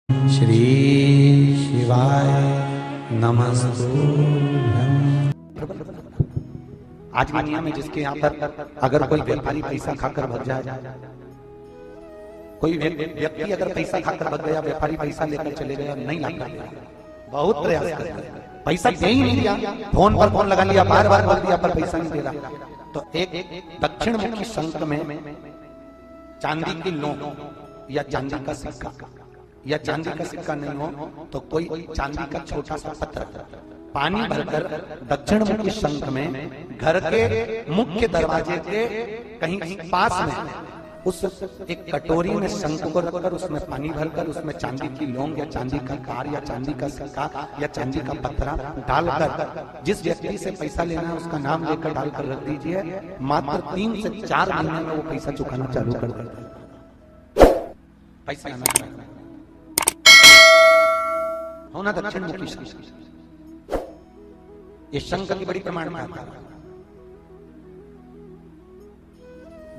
श्री शिवाय नमस्तुभ्यं। आज की दुनिया में जिसके यहाँ पर अगर कोई व्यापारी पैसा खाकर भग जाए, कोई व्यक्ति अगर पैसा खाकर भग गया, व्यापारी पैसा लेकर चले गया, नहीं लाता, बहुत प्रयास कर पैसा दे ही नहीं दिया, फोन पर फोन लगा लिया, बार बार बोल दिया पर पैसा नहीं दे रहा, तो एक दक्षिण मुखी संत में चांदी की नोट या चांदी का सिक्का या चांदी का सिक्का नहीं हो तो कोई चांदी का छोटा सा पत्थर पानी भरकर दक्षिण मुखी शंख में घर के मुख्य दरवाजे के कहीं पास में उस एक कटोरी में शंख को रखकर उसमें पानी भरकर उसमें चांदी की लौंग या चांदी का कार या चांदी का सिक्का या चांदी का पत्थरा डालकर जिस व्यक्ति से पैसा लेना है उसका नाम लेकर डालकर रख दीजिए। मात्र 3 से 4 महीने में वो पैसा चुकाना चालू कर देता है। पैसा आना चाहिए होना दक्षिण मुखी शंख। ये शंख की बड़ी प्रमाणिकता है।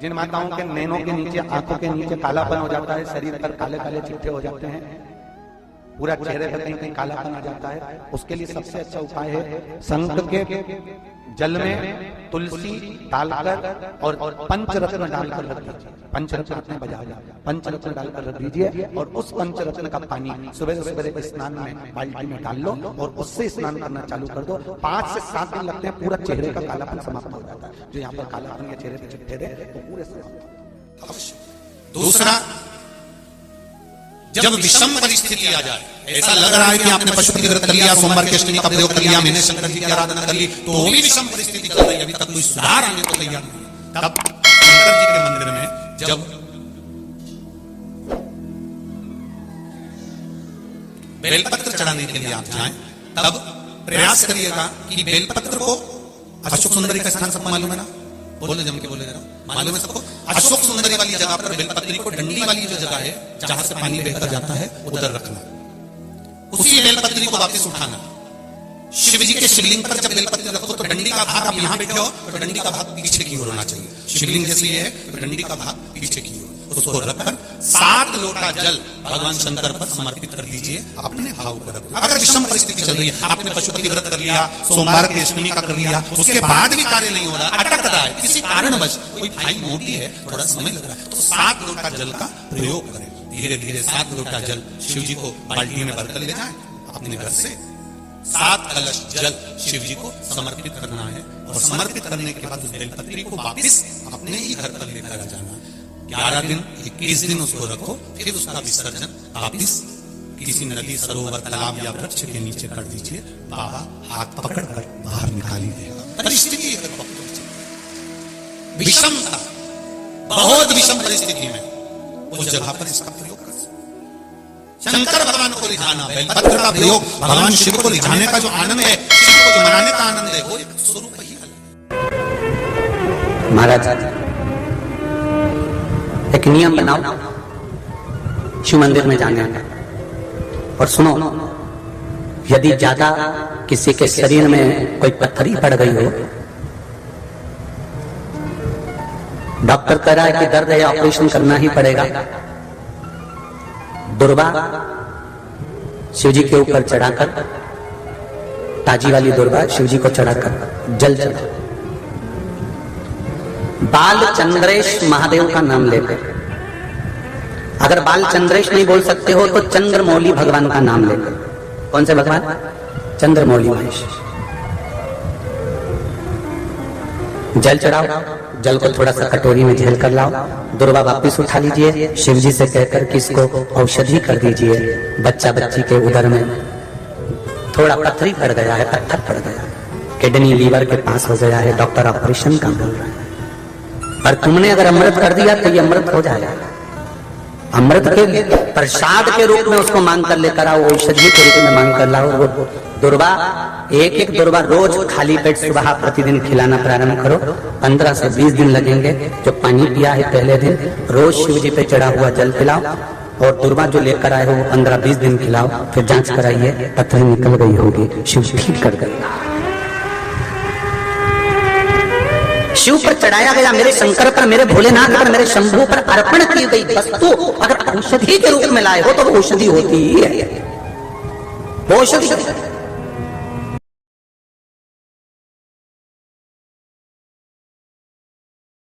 जिन माताओं के नैनों के नीचे, आंखों के नीचे कालापन हो जाता है, शरीर पर काले काले चिट्ठे हो जाते हैं, पूरा चेहरे पर कहीं कहीं कालापन आ जाता है, उसके लिए सबसे अच्छा उपाय है शंख के जल में तुलसी डालकर और पंचरत्न डालकर रख दीजिए। पंचरत्न अपने बजा पंचरत्न डालकर रख दीजिए और उस पंचरत्न का पानी सुबह सुबह स्नान में बाल्टी में डाल लो और उससे स्नान करना चालू कर दो। 5 से 7 दिन लगते हैं, पूरा चेहरे का कालापन समाप्त हो जाता है। जो यहाँ पर कालापन या चेहरे पे चिट्ठे थे तो पूरे समाप्त। दूसरा, जब विषम परिस्थिति आ जाए, ऐसा लग रहा है कि आपने पशुपति व्रत कर लिया, सोमवार की अष्टमी का प्रयोग कर लिया, मैंने शंकर जी की आराधना कर ली, तो भी विषम परिस्थिति चल रही है, अभी तक कोई सुधार आने को तैयार नहीं, तब शंकर जी के मंदिर में जब बेलपत्र चढ़ाने के लिए आप जाएं, तब प्रयास करिएगा कि बेलपत्र को, अशोक सुंदरी का स्थान सबको मालूम है ना, बोले जम के बोले जरा, मालूम है सबको, अशोक सुंदरी वाली जगह पर बेलपत्री को डंडी वाली जो जगह है जहां से पानी बहकर जाता है उधर रखना, उसी बेलपत्री को वापस उठाना। शिव जी के शिवलिंग पर जब बेलपत्री रखो तो डंडी का भाग, आप यहाँ बैठे हो तो डंडी का भाग पीछे की ओर होना चाहिए, शिवलिंग जैसे है तो डंडी का भाग पीछे की ओर, उसको रखकर 7 लोटा जल भगवान शंकर पर समर्पित कर दीजिए, अपने भाव को रखो। अगर विषम परिस्थिति चल रही है, आपने पशुपति व्रत कर लिया, सोमवार की अष्टमी का कर लिया, उसके बाद भी कार्य नहीं हो रहा, अटक रहा है, किसी कारणवश कोई भाई मोटी है, थोड़ा समय लग रहा है, तो 7 लोटा जल का प्रयोग करें। धीरे धीरे 7 लोटा जल शिव जी को बाल्टी में भरकर ले जाए, अपने घर से 7 कलश जल शिव जी को समर्पित करना है और समर्पित करने के बाद उस बेलपत्री को वापिस अपने ही घर पर लेकर आ जाना। 11 दिन 21 दिन उसको रखो, फिर उसका विसर्जन वापिस किसी नदी, सरोवर, तालाब या वृक्ष के नीचे कर दीजिए। बाबा हाथ पकड़कर बाहर निकाली देगा। परिस्थिति विषम था, बहुत विषम परिस्थिति में उस जगह पर इसका प्रयोग कर सकते। शंकर भगवान को रिझाना, बेलपत्र का प्रयोग भगवान शिव को रिझाने का जो आनंद है, शिव को जो मनाने का आनंद है, वो एक स्वरूप ही है। महाराज एक नियम बनाओ शिव मंदिर में जाने का, और सुनो, यदि ज्यादा किसी के शरीर में कोई पत्थरी पड़ गई हो, डॉक्टर कह रहा है कि दर्द है, ऑपरेशन करना ही पड़ेगा, दुर्वा शिव जी के ऊपर चढ़ाकर, ताजी वाली दुर्वा शिव जी को चढ़ाकर जल चढ़ा, बाल चंद्रेश महादेव का नाम लेकर, अगर बाल चंद्रेश नहीं बोल सकते हो तो चंद्रमौली भगवान का नाम लेकर। कौन से भगवान? चंद्रमौली महेश। जल चढ़ाओ, जल को थोड़ा सा कटोरी में झेल कर लाओ, दुर्वा वापिस उठा लीजिए, शिव जी से कहकर कि इसको औषधि कर दीजिए। बच्चा बच्ची के उदर में थोड़ा पत्थरी पड़ गया है, पत्थर पड़ गया, किडनी लीवर के पास हो गया है, डॉक्टर ऑपरेशन का बोल रहा है, पर तुमने अगर अमृत कर दिया तो ये अमृत हो जाएगा। अमृत के प्रसाद के रूप में उसको मांग कर लेकर आओ, औषधि के रूप में मांग कर लाओ। वो दुर्वा, एक दुर्वा रोज खाली पेट सुबह प्रतिदिन खिलाना प्रारंभ करो। 15 से 20 दिन लगेंगे। जो पानी पिया है पहले दिन, रोज शिव जी पे चढ़ा हुआ जल पिलाओ, और दुर्वा जो लेकर आए हो वो 15-20 दिन खिलाओ, फिर जांच कराइए, पत्थर निकल गई होगी, शिव ठीक कर देगा। शिव पर चढ़ाया गया, मेरे शंकर पर, मेरे भोलेनाथ पर, मेरे शंभू पर अर्पण की गई वस्तु अगर औषधि के रूप में लाए हो तो वो औषधि होती ही है, वो औषधि।